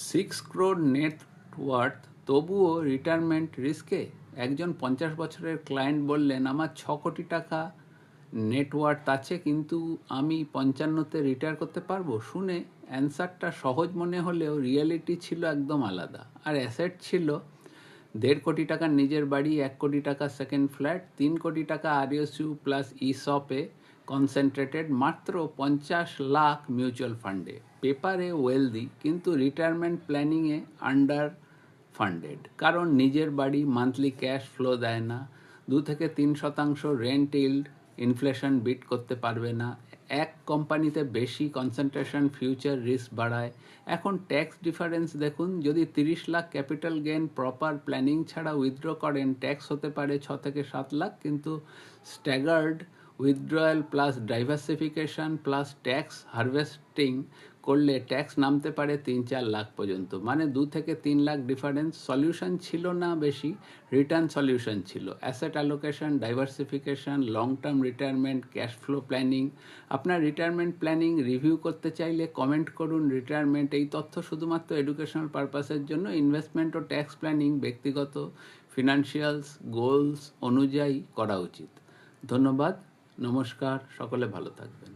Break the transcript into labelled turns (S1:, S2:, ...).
S1: 6 crore net worth, তবুও retirement রিস্কে। একজন 50 বছরের ক্লায়েন্ট বললেন, আমার 6 কোটি টাকা নেটওয়ার্থ আছে, কিন্তু আমি 55-তে রিটায়ার করতে পারবো। শুনে অ্যান্সারটা সহজ মনে হলেও রিয়েলিটি ছিল একদম আলাদা। আর অ্যাসেট ছিল 1.5 কোটি টাকার নিজের বাড়ি, 1 কোটি টাকা সেকেন্ড ফ্ল্যাট, 3 কোটি টাকা আরইএসইউ প্লাস ইসপে কনসেন্ট্রেটেড, মাত্র 50 লাখ মিউচুয়াল ফান্ডে। পেপারে ওয়েলদি, কিন্তু রিটায়ারমেন্ট প্ল্যানিংয়ে আন্ডার ফান্ডেড। কারণ নিজের বাড়ি মান্থলি ক্যাশ ফ্লো দেয় না, 2 থেকে 3% রেন্ট ইল্ড ইনফ্লেশন বিট করতে পারবে না, এক কোম্পানিতে বেশি কনসেন্ট্রেশন ফিউচার রিস্ক বাড়ায়। এখন ট্যাক্স ডিফারেন্স দেখুন, যদি 30 lakh capital gain proper planning ছাড়া উইথড্র করেন, ট্যাক্স হতে পারে 6 থেকে 7 লাখ, কিন্তু staggered withdrawal plus diversification plus tax harvesting করলে ট্যাক্স নামতে পারে 3-4 লাখ পর্যন্ত। মানে 2 থেকে 3 লাখ ডিফারেন্স। সলিউশন ছিল না বেশি, রিটার্ন সলিউশন ছিল। Asset allocation, diversification, long term retirement, cash flow planning. আপনার রিটায়ারমেন্ট প্ল্যানিং রিভিউ করতে চাইলে কমেন্ট করুন রিটায়ারমেন্ট। এই তথ্য শুধুমাত্র এডুকেশনাল পারপাসের জন্য। ইনভেস্টমেন্ট ও ট্যাক্স প্ল্যানিং ব্যক্তিগত ফিনান্সিয়ালস গোলস অনুযায়ী করা উচিত। ধন্যবাদ, নমস্কার, সকলে ভালো থাকবেন।